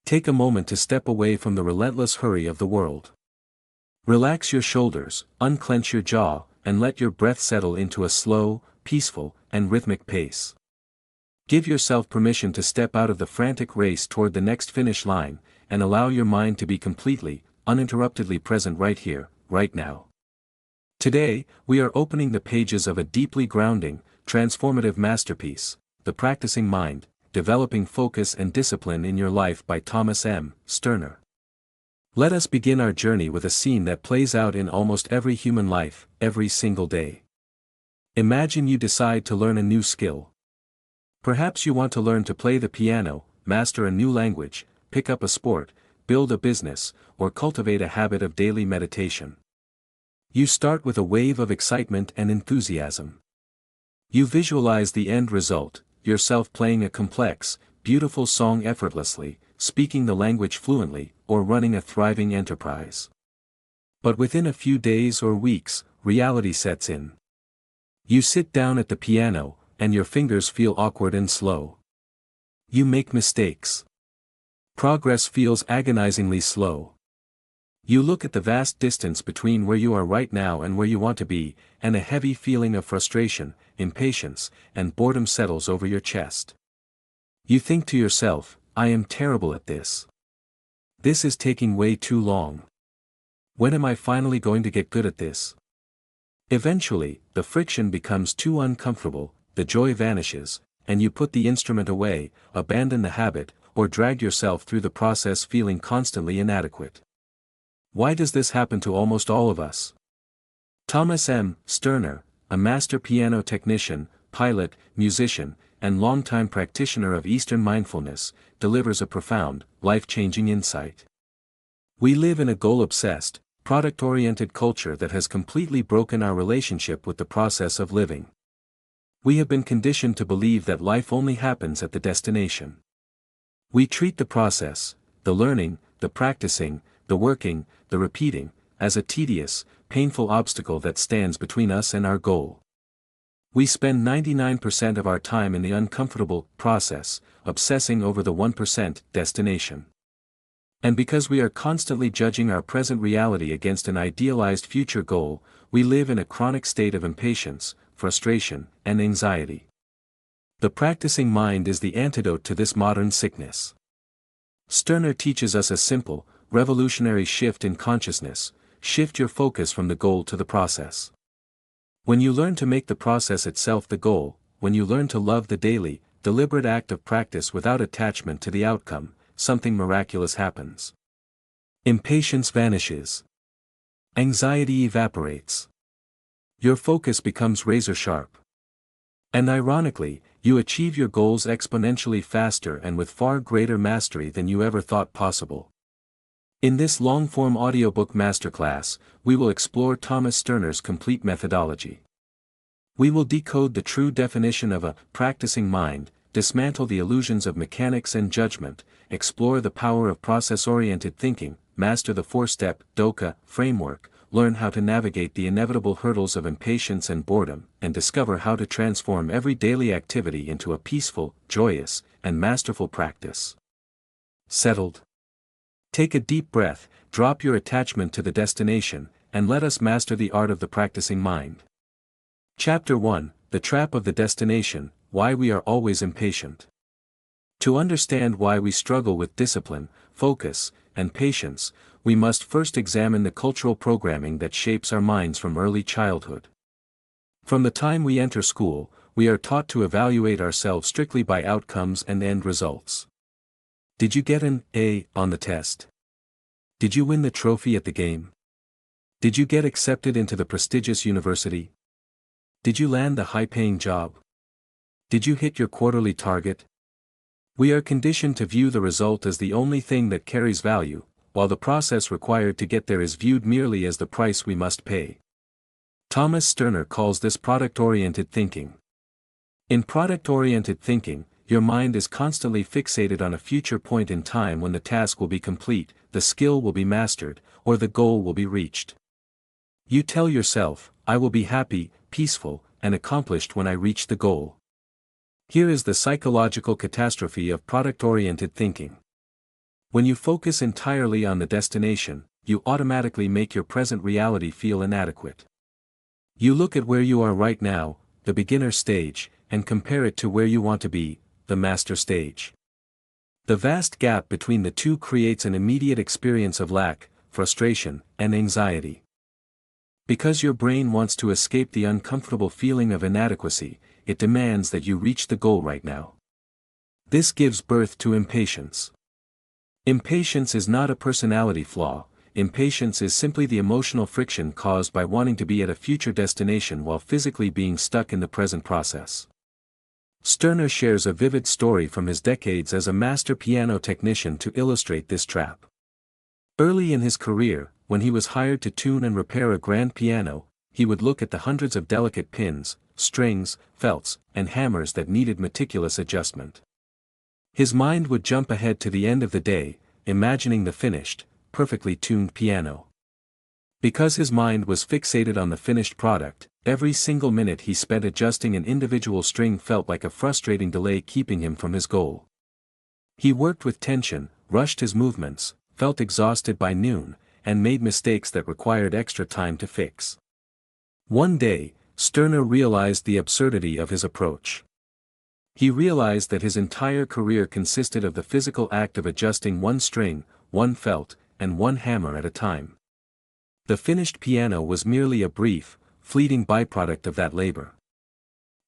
Take a moment to step away from the relentless hurry of the world. Relax your shoulders, unclench your jaw, and let your breath settle into a slow, peaceful, and rhythmic pace. Give yourself permission to step out of the frantic race toward the next finish line, and allow your mind to be completely, uninterruptedly present right here, right now. Today, we are opening the pages of a deeply grounding, transformative masterpiece, The Practicing Mind, Developing Focus and Discipline in Your Life by Thomas M. Sterner. Let us begin our journey with a scene that plays out in almost every human life, every single day. Imagine you decide to learn a new skill. Perhaps you want to learn to play the piano, master a new language, pick up a sport, build a business, or cultivate a habit of daily meditation. You start with a wave of excitement and enthusiasm. You visualize the end result, yourself playing a complex, beautiful song effortlessly, speaking the language fluently, or running a thriving enterprise. But within a few days or weeks, reality sets in. You sit down at the piano, and your fingers feel awkward and slow. You make mistakes. Progress feels agonizingly slow. You look at the vast distance between where you are right now and where you want to be, and a heavy feeling of frustration, impatience, and boredom settles over your chest. You think to yourself, I am terrible at this. This is taking way too long. When am I finally going to get good at this? Eventually, the friction becomes too uncomfortable, the joy vanishes, and you put the instrument away, abandon the habit, or drag yourself through the process feeling constantly inadequate. Why does this happen to almost all of us? Thomas M. Sterner, a master piano technician, pilot, musician, and longtime practitioner of Eastern mindfulness, delivers a profound, life-changing insight. We live in a goal-obsessed, product-oriented culture that has completely broken our relationship with the process of living. We have been conditioned to believe that life only happens at the destination. We treat the process, the learning, the practicing, the working, the repeating, as a tedious, painful obstacle that stands between us and our goal. We spend 99% of our time in the uncomfortable process, obsessing over the 1% destination. And because we are constantly judging our present reality against an idealized future goal, we live in a chronic state of impatience, frustration, and anxiety. The practicing mind is the antidote to this modern sickness. Sterner teaches us a simple, revolutionary shift in consciousness: shift your focus from the goal to the process. When you learn to make the process itself the goal, when you learn to love the daily, deliberate act of practice without attachment to the outcome, something miraculous happens. Impatience vanishes. Anxiety evaporates. Your focus becomes razor sharp. And ironically, you achieve your goals exponentially faster and with far greater mastery than you ever thought possible. In this long-form audiobook masterclass, we will explore Thomas Sterner's complete methodology. We will decode the true definition of a practicing mind, dismantle the illusions of mechanics and judgment, explore the power of process-oriented thinking, master the four-step DOKA framework, learn how to navigate the inevitable hurdles of impatience and boredom, and discover how to transform every daily activity into a peaceful, joyous, and masterful practice. Settled? Take a deep breath, drop your attachment to the destination, and let us master the art of the practicing mind. Chapter 1: The Trap of the Destination: Why We Are Always Impatient. To understand why we struggle with discipline, focus, and patience, we must first examine the cultural programming that shapes our minds from early childhood. From the time we enter school, we are taught to evaluate ourselves strictly by outcomes and end results. Did you get an A on the test? Did you win the trophy at the game? Did you get accepted into the prestigious university? Did you land the high-paying job? Did you hit your quarterly target? We are conditioned to view the result as the only thing that carries value, while the process required to get there is viewed merely as the price we must pay. Thomas Sterner calls this product-oriented thinking. In product-oriented thinking, your mind is constantly fixated on a future point in time when the task will be complete, the skill will be mastered, or the goal will be reached. You tell yourself, I will be happy, peaceful, and accomplished when I reach the goal. Here is the psychological catastrophe of product-oriented thinking. When you focus entirely on the destination, you automatically make your present reality feel inadequate. You look at where you are right now, the beginner stage, and compare it to where you want to be, the master stage. The vast gap between the two creates an immediate experience of lack, frustration, and anxiety. Because your brain wants to escape the uncomfortable feeling of inadequacy, it demands that you reach the goal right now. This gives birth to impatience. Impatience is not a personality flaw. Impatience is simply the emotional friction caused by wanting to be at a future destination while physically being stuck in the present process. Stirner shares a vivid story from his decades as a master piano technician to illustrate this trap. Early in his career, when he was hired to tune and repair a grand piano, he would look at the hundreds of delicate pins, strings, felts, and hammers that needed meticulous adjustment. His mind would jump ahead to the end of the day, imagining the finished, perfectly tuned piano. Because his mind was fixated on the finished product, every single minute he spent adjusting an individual string felt like a frustrating delay keeping him from his goal. He worked with tension, rushed his movements, felt exhausted by noon, and made mistakes that required extra time to fix. One day, Stirner realized the absurdity of his approach. He realized that his entire career consisted of the physical act of adjusting one string, one felt, and one hammer at a time. The finished piano was merely a brief, fleeting byproduct of that labor.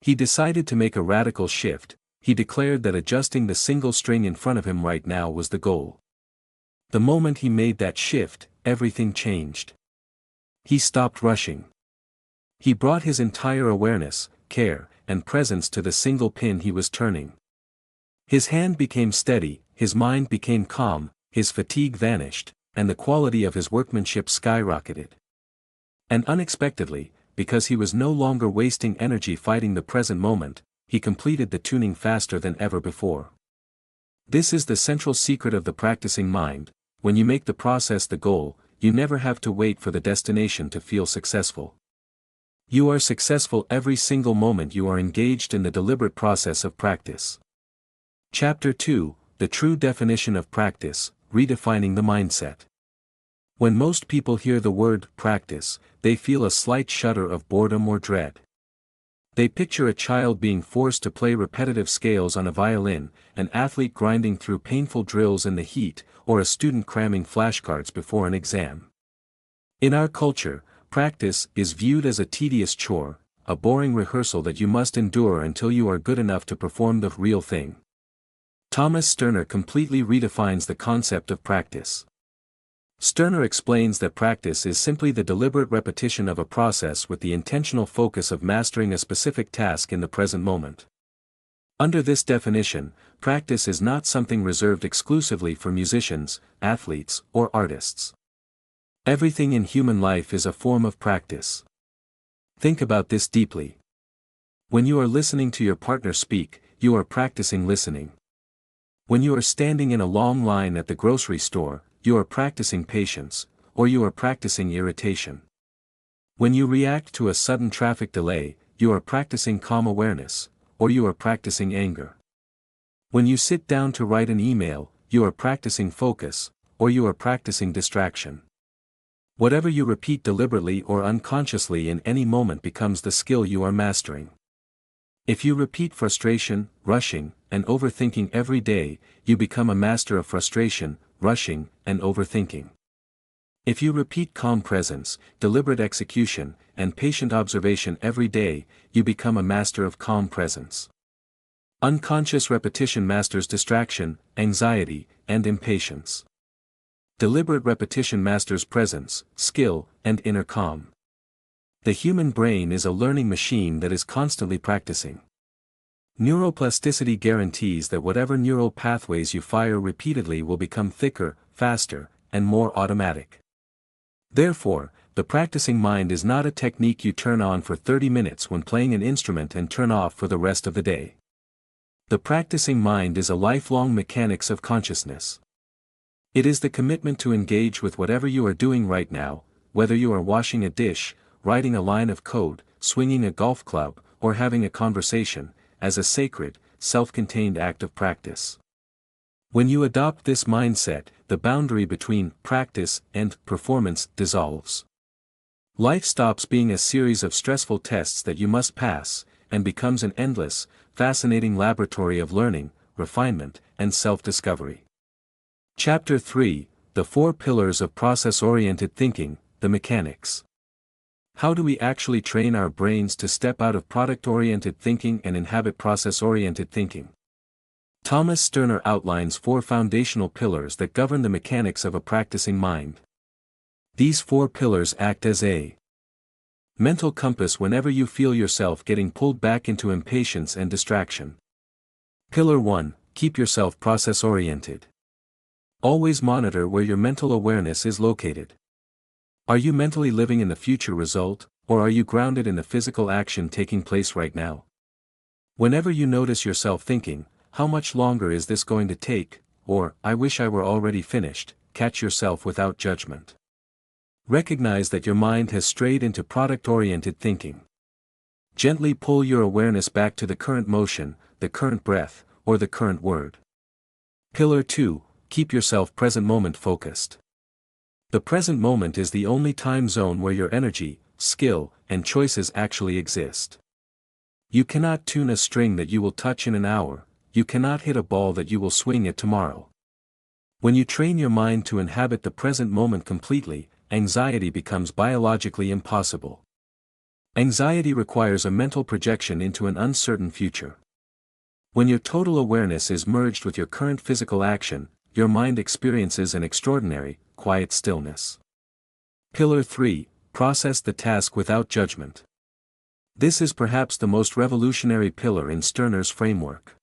He decided to make a radical shift. He declared that adjusting the single string in front of him right now was the goal. The moment he made that shift, everything changed. He stopped rushing. He brought his entire awareness, care, and presence to the single pin he was turning. His hand became steady, his mind became calm, his fatigue vanished, and the quality of his workmanship skyrocketed. And unexpectedly, because he was no longer wasting energy fighting the present moment, he completed the tuning faster than ever before. This is the central secret of the practicing mind. When you make the process the goal, you never have to wait for the destination to feel successful. You are successful every single moment you are engaged in the deliberate process of practice. Chapter 2: The True Definition of Practice, Redefining the Mindset. When most people hear the word practice, they feel a slight shudder of boredom or dread. They picture a child being forced to play repetitive scales on a violin, an athlete grinding through painful drills in the heat, or a student cramming flashcards before an exam. In our culture, practice is viewed as a tedious chore, a boring rehearsal that you must endure until you are good enough to perform the real thing. Thomas Stirner completely redefines the concept of practice. Stirner explains that practice is simply the deliberate repetition of a process with the intentional focus of mastering a specific task in the present moment. Under this definition, practice is not something reserved exclusively for musicians, athletes, or artists. Everything in human life is a form of practice. Think about this deeply. When you are listening to your partner speak, you are practicing listening. When you are standing in a long line at the grocery store, you are practicing patience, or you are practicing irritation. When you react to a sudden traffic delay, you are practicing calm awareness, or you are practicing anger. When you sit down to write an email, you are practicing focus, or you are practicing distraction. Whatever you repeat deliberately or unconsciously in any moment becomes the skill you are mastering. If you repeat frustration, rushing, and overthinking every day, you become a master of frustration, rushing, and overthinking. If you repeat calm presence, deliberate execution, and patient observation every day, you become a master of calm presence. Unconscious repetition masters distraction, anxiety, and impatience. Deliberate repetition masters presence, skill, and inner calm. The human brain is a learning machine that is constantly practicing. Neuroplasticity guarantees that whatever neural pathways you fire repeatedly will become thicker, faster, and more automatic. Therefore, the practicing mind is not a technique you turn on for 30 minutes when playing an instrument and turn off for the rest of the day. The practicing mind is a lifelong mechanics of consciousness. It is the commitment to engage with whatever you are doing right now, whether you are washing a dish, writing a line of code, swinging a golf club, or having a conversation, as a sacred, self-contained act of practice. When you adopt this mindset, the boundary between practice and performance dissolves. Life stops being a series of stressful tests that you must pass, and becomes an endless, fascinating laboratory of learning, refinement, and self-discovery. Chapter 3: The 4 Pillars of Process-Oriented Thinking, the Mechanics. How do we actually train our brains to step out of product-oriented thinking and inhabit process-oriented thinking? Thomas Sterner outlines 4 foundational pillars that govern the mechanics of a practicing mind. These 4 pillars act as a mental compass whenever you feel yourself getting pulled back into impatience and distraction. Pillar 1: Keep yourself process-oriented. Always monitor where your mental awareness is located. Are you mentally living in the future result, or are you grounded in the physical action taking place right now? Whenever you notice yourself thinking, "How much longer is this going to take?" or "I wish I were already finished," catch yourself without judgment. Recognize that your mind has strayed into product-oriented thinking. Gently pull your awareness back to the current motion, the current breath, or the current word. Pillar 2: Keep yourself present moment focused. The present moment is the only time zone where your energy, skill, and choices actually exist. You cannot tune a string that you will touch in an hour, you cannot hit a ball that you will swing at tomorrow. When you train your mind to inhabit the present moment completely, anxiety becomes biologically impossible. Anxiety requires a mental projection into an uncertain future. When your total awareness is merged with your current physical action, your mind experiences an extraordinary, quiet stillness. Pillar 3: Process the task without judgment. This is perhaps the most revolutionary pillar in Sterner's framework.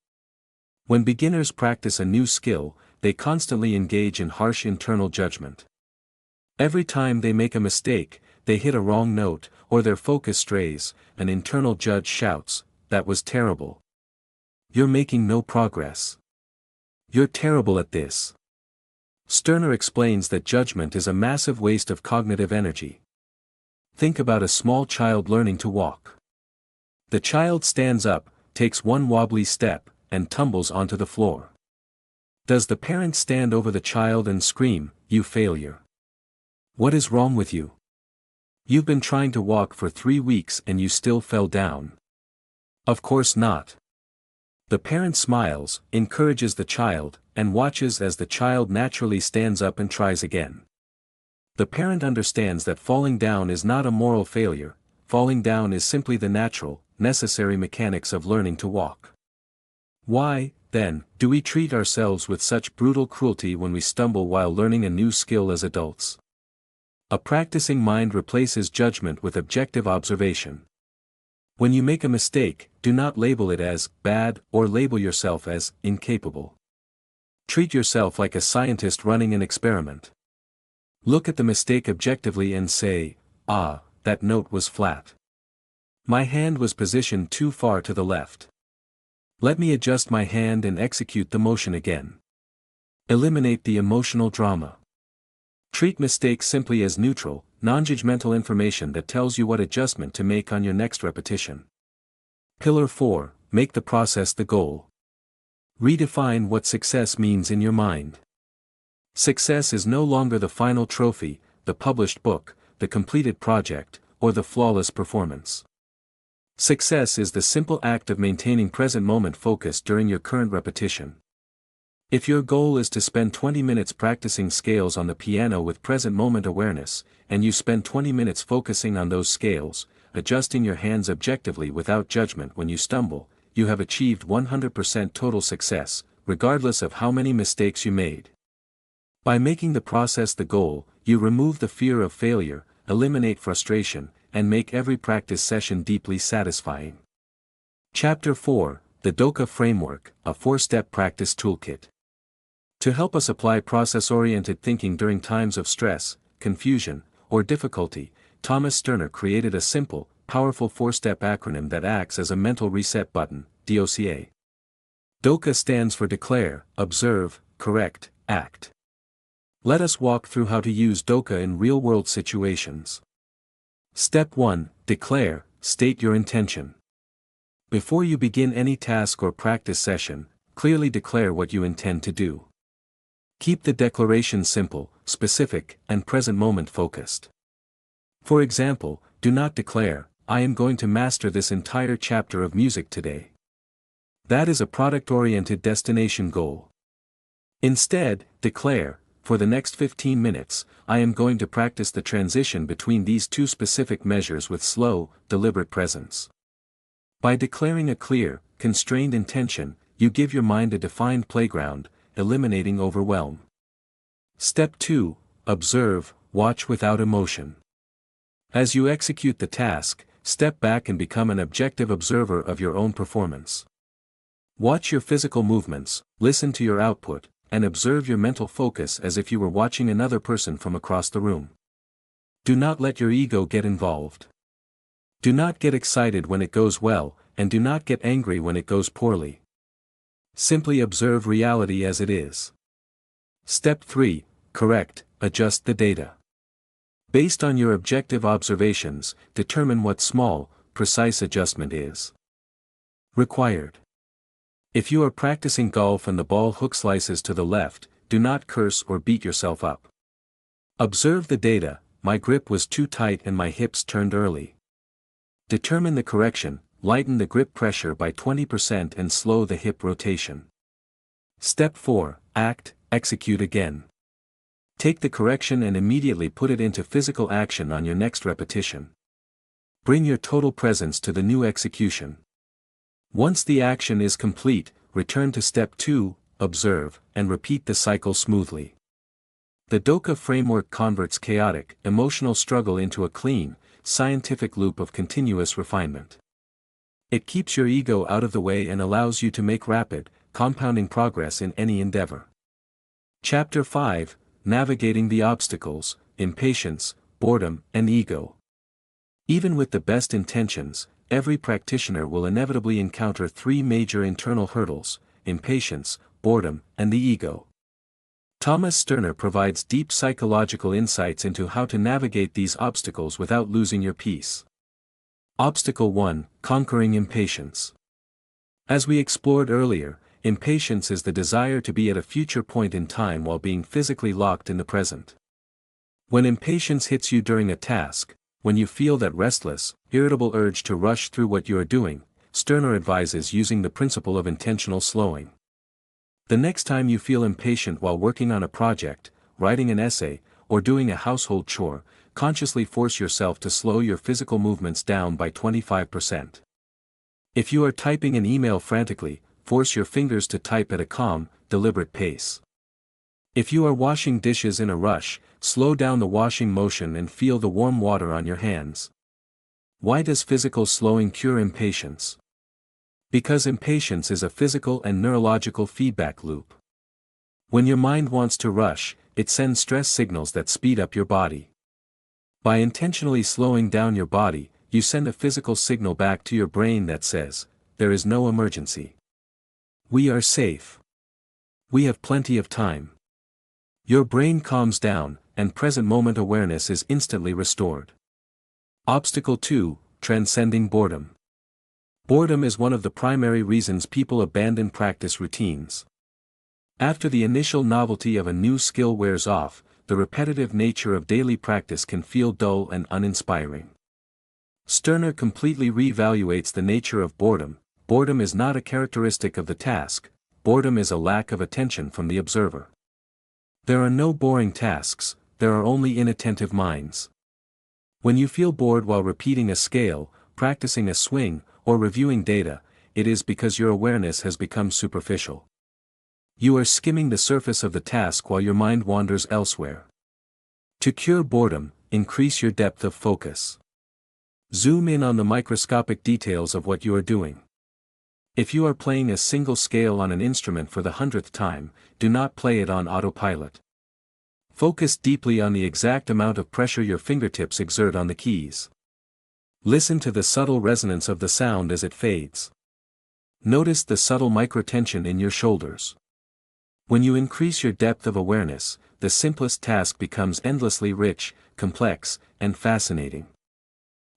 When beginners practice a new skill, they constantly engage in harsh internal judgment. Every time they make a mistake, they hit a wrong note, or their focus strays, an internal judge shouts, "That was terrible. You're making no progress. You're terrible at this." Sterner explains that judgment is a massive waste of cognitive energy. Think about a small child learning to walk. The child stands up, takes one wobbly step, and tumbles onto the floor. Does the parent stand over the child and scream, "You failure. What is wrong with you? You've been trying to walk for 3 weeks and you still fell down"? Of course not. The parent smiles, encourages the child, and watches as the child naturally stands up and tries again. The parent understands that falling down is not a moral failure, falling down is simply the natural, necessary mechanics of learning to walk. Why, then, do we treat ourselves with such brutal cruelty when we stumble while learning a new skill as adults? A practicing mind replaces judgment with objective observation. When you make a mistake, do not label it as bad or label yourself as incapable. Treat yourself like a scientist running an experiment. Look at the mistake objectively and say, "Ah, that note was flat. My hand was positioned too far to the left. Let me adjust my hand and execute the motion again." Eliminate the emotional drama. Treat mistakes simply as neutral, non-judgmental information that tells you what adjustment to make on your next repetition. Pillar 4: Make the process the goal. Redefine what success means in your mind. Success is no longer the final trophy, the published book, the completed project, or the flawless performance. Success is the simple act of maintaining present moment focus during your current repetition. If your goal is to spend 20 minutes practicing scales on the piano with present moment awareness, and you spend 20 minutes focusing on those scales, adjusting your hands objectively without judgment when you stumble, you have achieved 100% total success, regardless of how many mistakes you made. By making the process the goal, you remove the fear of failure, eliminate frustration, and make every practice session deeply satisfying. Chapter 4: The Doka Framework, a 4-step practice toolkit. To help us apply process-oriented thinking during times of stress, confusion, or difficulty, Thomas Sterner created a simple, powerful 4-step acronym that acts as a mental reset button, DOCA. DOCA stands for Declare, Observe, Correct, Act. Let us walk through how to use DOCA in real-world situations. Step 1: Declare, state your intention. Before you begin any task or practice session, clearly declare what you intend to do. Keep the declaration simple, specific, and present moment focused. For example, do not declare, "I am going to master this entire chapter of music today." That is a product-oriented destination goal. Instead, declare, "For the next 15 minutes, I am going to practice the transition between these two specific measures with slow, deliberate presence." By declaring a clear, constrained intention, you give your mind a defined playground, eliminating overwhelm. Step 2. Observe, watch without emotion. As you execute the task, step back and become an objective observer of your own performance. Watch your physical movements, listen to your output, and observe your mental focus as if you were watching another person from across the room. Do not let your ego get involved. Do not get excited when it goes well, and do not get angry when it goes poorly. Simply observe reality as it is. Step 3. Correct, adjust the data. Based on your objective observations, determine what small, precise adjustment is required. If you are practicing golf and the ball hook slices to the left, do not curse or beat yourself up. Observe the data. My grip was too tight and my hips turned early. Determine the correction, lighten the grip pressure by 20% and slow the hip rotation. Step 4. Act, execute again. Take the correction and immediately put it into physical action on your next repetition. Bring your total presence to the new execution. Once the action is complete, return to step 2, observe, and repeat the cycle smoothly. The Doka framework converts chaotic, emotional struggle into a clean, scientific loop of continuous refinement. It keeps your ego out of the way and allows you to make rapid, compounding progress in any endeavor. Chapter 5, Navigating the Obstacles, Impatience, Boredom, and Ego. Even with the best intentions, every practitioner will inevitably encounter 3 major internal hurdles: impatience, boredom, and the ego. Thomas Sterner provides deep psychological insights into how to navigate these obstacles without losing your peace. Obstacle 1: Conquering impatience. As we explored earlier, impatience is the desire to be at a future point in time while being physically locked in the present. When impatience hits you during a task, when you feel that restless, irritable urge to rush through what you are doing, Sterner advises using the principle of intentional slowing. The next time you feel impatient while working on a project, writing an essay, or doing a household chore, consciously force yourself to slow your physical movements down by 25%. If you are typing an email frantically, force your fingers to type at a calm, deliberate pace. If you are washing dishes in a rush, slow down the washing motion and feel the warm water on your hands. Why does physical slowing cure impatience? Because impatience is a physical and neurological feedback loop. When your mind wants to rush, it sends stress signals that speed up your body. By intentionally slowing down your body, you send a physical signal back to your brain that says, "There is no emergency. We are safe. We have plenty of time." Your brain calms down, and present moment awareness is instantly restored. Obstacle 2: Transcending boredom. Boredom is one of the primary reasons people abandon practice routines. After the initial novelty of a new skill wears off, the repetitive nature of daily practice can feel dull and uninspiring. Sterner completely reevaluates the nature of boredom. Boredom is not a characteristic of the task, boredom is a lack of attention from the observer. There are no boring tasks, there are only inattentive minds. When you feel bored while repeating a scale, practicing a swing, or reviewing data, it is because your awareness has become superficial. You are skimming the surface of the task while your mind wanders elsewhere. To cure boredom, increase your depth of focus. Zoom in on the microscopic details of what you are doing. If you are playing a single scale on an instrument for the 100th time, do not play it on autopilot. Focus deeply on the exact amount of pressure your fingertips exert on the keys. Listen to the subtle resonance of the sound as it fades. Notice the subtle microtension in your shoulders. When you increase your depth of awareness, the simplest task becomes endlessly rich, complex, and fascinating.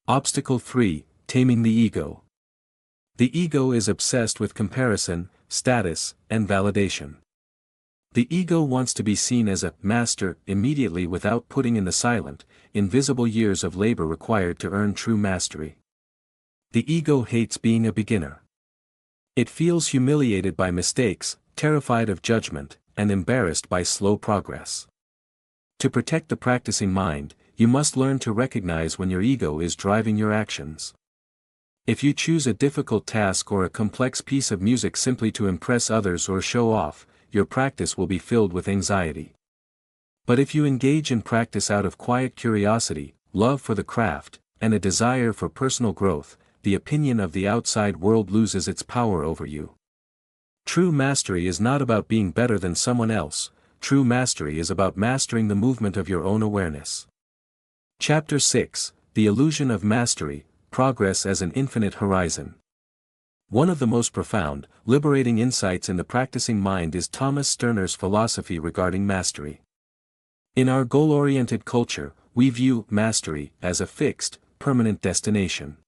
Obstacle 3: Taming the ego. The ego is obsessed with comparison, status, and validation. The ego wants to be seen as a master immediately without putting in the silent, invisible years of labor required to earn true mastery. The ego hates being a beginner. It feels humiliated by mistakes, terrified of judgment, and embarrassed by slow progress. To protect the practicing mind, you must learn to recognize when your ego is driving your actions. If you choose a difficult task or a complex piece of music simply to impress others or show off, your practice will be filled with anxiety. But if you engage in practice out of quiet curiosity, love for the craft, and a desire for personal growth, the opinion of the outside world loses its power over you. True mastery is not about being better than someone else. True mastery is about mastering the movement of your own awareness. Chapter 6, The Illusion of Mastery, Progress as an Infinite Horizon. One of the most profound, liberating insights in the practicing mind is Thomas Sterner's philosophy regarding mastery. In our goal-oriented culture, we view mastery as a fixed, permanent destination.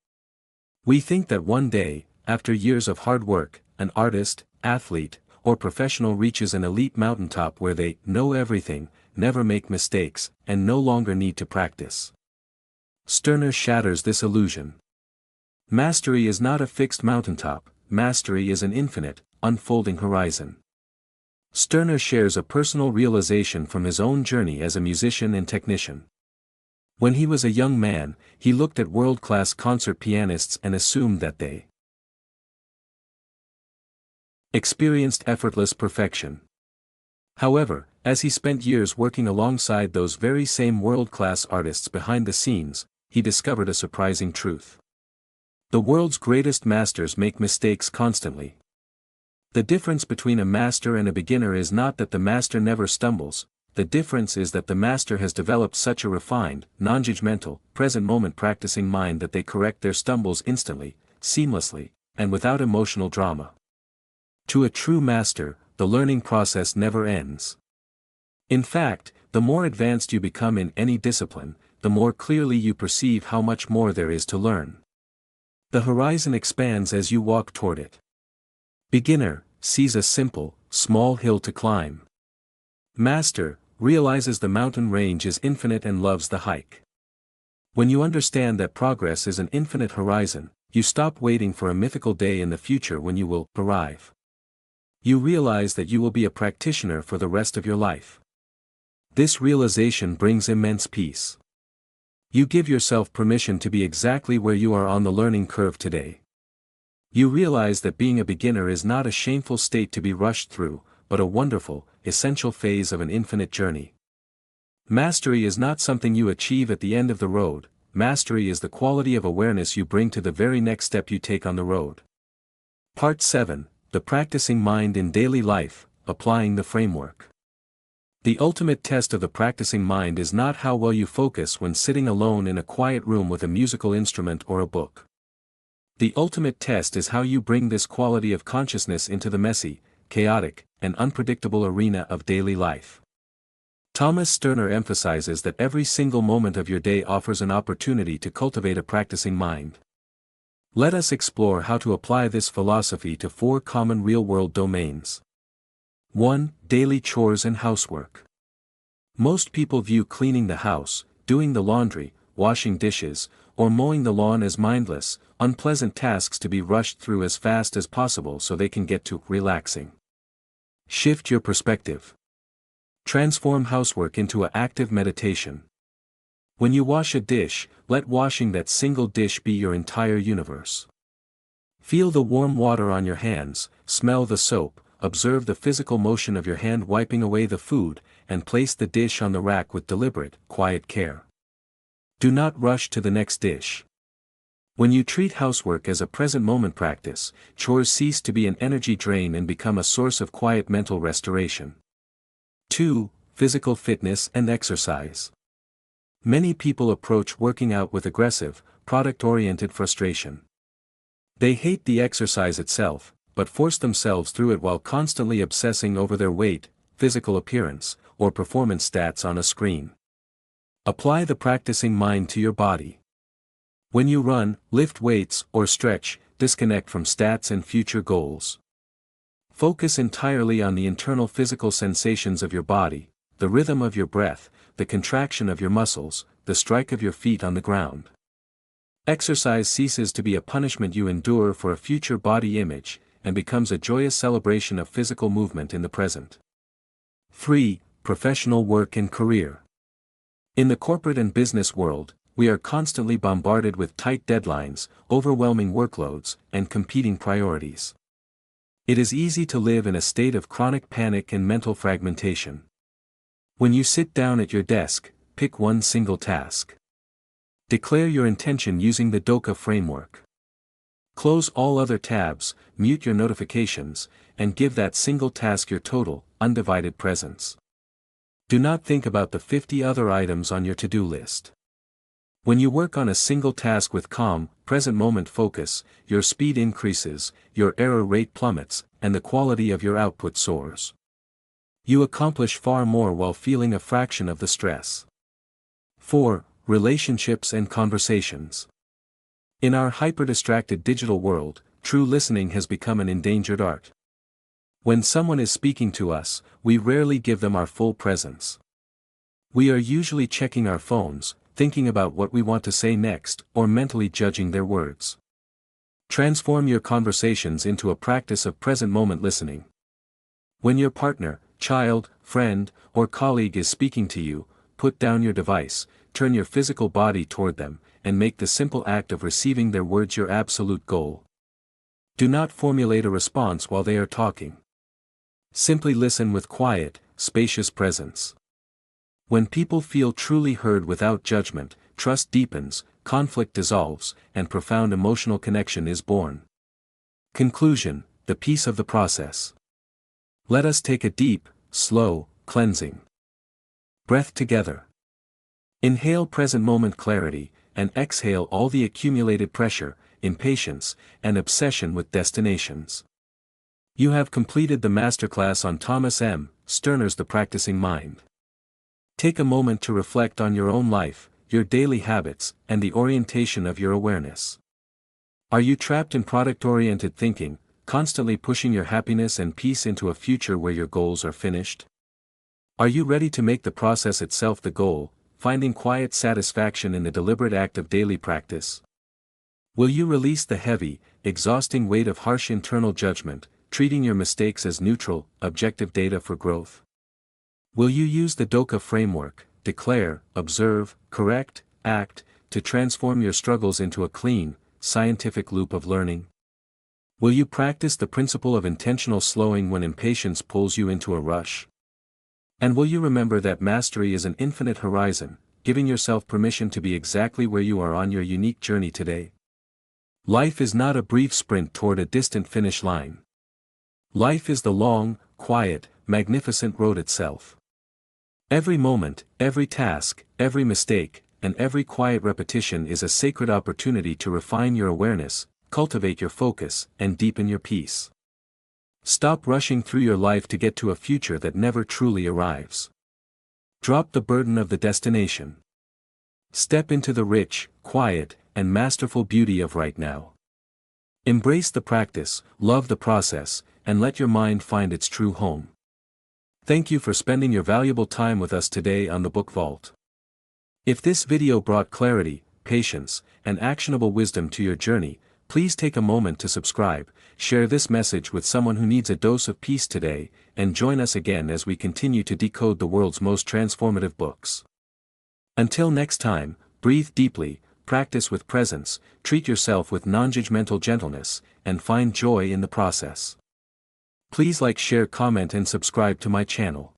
We think that one day, after years of hard work, an artist, athlete, or professional reaches an elite mountaintop where they know everything, never make mistakes, and no longer need to practice. Sterner shatters this illusion. Mastery is not a fixed mountaintop, mastery is an infinite, unfolding horizon. Sterner shares a personal realization from his own journey as a musician and technician. When he was a young man, he looked at world-class concert pianists and assumed that they experienced effortless perfection. However, as he spent years working alongside those very same world-class artists behind the scenes, he discovered a surprising truth. The world's greatest masters make mistakes constantly. The difference between a master and a beginner is not that the master never stumbles, the difference is that the master has developed such a refined, non-judgmental, present-moment practicing mind that they correct their stumbles instantly, seamlessly, and without emotional drama. To a true master, the learning process never ends. In fact, the more advanced you become in any discipline, the more clearly you perceive how much more there is to learn. The horizon expands as you walk toward it. Beginner sees a simple, small hill to climb. Master realizes the mountain range is infinite and loves the hike. When you understand that progress is an infinite horizon, you stop waiting for a mythical day in the future when you will arrive. You realize that you will be a practitioner for the rest of your life. This realization brings immense peace. You give yourself permission to be exactly where you are on the learning curve today. You realize that being a beginner is not a shameful state to be rushed through, but a wonderful, essential phase of an infinite journey. Mastery is not something you achieve at the end of the road, mastery is the quality of awareness you bring to the very next step you take on the road. Part 7, The Practicing Mind in Daily Life, Applying the Framework. The ultimate test of the practicing mind is not how well you focus when sitting alone in a quiet room with a musical instrument or a book. The ultimate test is how you bring this quality of consciousness into the messy, chaotic, and unpredictable arena of daily life. Thomas Sterner emphasizes that every single moment of your day offers an opportunity to cultivate a practicing mind. Let us explore how to apply this philosophy to 4 common real-world domains. 1. Daily chores and housework. Most people view cleaning the house, doing the laundry, washing dishes, or mowing the lawn as mindless, unpleasant tasks to be rushed through as fast as possible so they can get to relaxing. Shift your perspective. Transform housework into an active meditation. When you wash a dish, let washing that single dish be your entire universe. Feel the warm water on your hands, smell the soap, observe the physical motion of your hand wiping away the food, and place the dish on the rack with deliberate, quiet care. Do not rush to the next dish. When you treat housework as a present moment practice, chores cease to be an energy drain and become a source of quiet mental restoration. 2. Physical fitness and exercise. Many people approach working out with aggressive, product-oriented frustration. They hate the exercise itself, but force themselves through it while constantly obsessing over their weight, physical appearance, or performance stats on a screen. Apply the practicing mind to your body. When you run, lift weights, or stretch, disconnect from stats and future goals. Focus entirely on the internal physical sensations of your body, the rhythm of your breath, the contraction of your muscles, the strike of your feet on the ground. Exercise ceases to be a punishment you endure for a future body image, and becomes a joyous celebration of physical movement in the present. 3. Professional work and career. In the corporate and business world, we are constantly bombarded with tight deadlines, overwhelming workloads, and competing priorities. It is easy to live in a state of chronic panic and mental fragmentation. When you sit down at your desk, pick one single task. Declare your intention using the DOKA framework. Close all other tabs, mute your notifications, and give that single task your total, undivided presence. Do not think about the 50 other items on your to-do list. When you work on a single task with calm, present-moment focus, your speed increases, your error rate plummets, and the quality of your output soars. You accomplish far more while feeling a fraction of the stress. 4. Relationships and conversations. In our hyper-distracted digital world, true listening has become an endangered art. When someone is speaking to us, we rarely give them our full presence. We are usually checking our phones, thinking about what we want to say next, or mentally judging their words. Transform your conversations into a practice of present-moment listening. When your partner, child, friend, or colleague is speaking to you, put down your device, turn your physical body toward them, and make the simple act of receiving their words your absolute goal. Do not formulate a response while they are talking. Simply listen with quiet, spacious presence. When people feel truly heard without judgment, trust deepens, conflict dissolves, and profound emotional connection is born. Conclusion: the peace of the process. Let us take a deep, slow, cleansing breath together. Inhale present moment clarity, and exhale all the accumulated pressure, impatience, and obsession with destinations. You have completed the masterclass on Thomas M. Sterner's The Practicing Mind. Take a moment to reflect on your own life, your daily habits, and the orientation of your awareness. Are you trapped in product-oriented thinking, constantly pushing your happiness and peace into a future where your goals are finished? Are you ready to make the process itself the goal, finding quiet satisfaction in the deliberate act of daily practice? Will you release the heavy, exhausting weight of harsh internal judgment, treating your mistakes as neutral, objective data for growth? Will you use the DOKA framework, declare, observe, correct, act, to transform your struggles into a clean, scientific loop of learning? Will you practice the principle of intentional slowing when impatience pulls you into a rush? And will you remember that mastery is an infinite horizon, giving yourself permission to be exactly where you are on your unique journey today? Life is not a brief sprint toward a distant finish line. Life is the long, quiet, magnificent road itself. Every moment, every task, every mistake, and every quiet repetition is a sacred opportunity to refine your awareness, cultivate your focus, and deepen your peace. Stop rushing through your life to get to a future that never truly arrives. Drop the burden of the destination. Step into the rich, quiet, and masterful beauty of right now. Embrace the practice, love the process, and let your mind find its true home. Thank you for spending your valuable time with us today on the Book Vault. If this video brought clarity, patience, and actionable wisdom to your journey, please take a moment to subscribe, share this message with someone who needs a dose of peace today, and join us again as we continue to decode the world's most transformative books. Until next time, breathe deeply, practice with presence, treat yourself with non-judgmental gentleness, and find joy in the process. Please like, share, comment, and subscribe to my channel.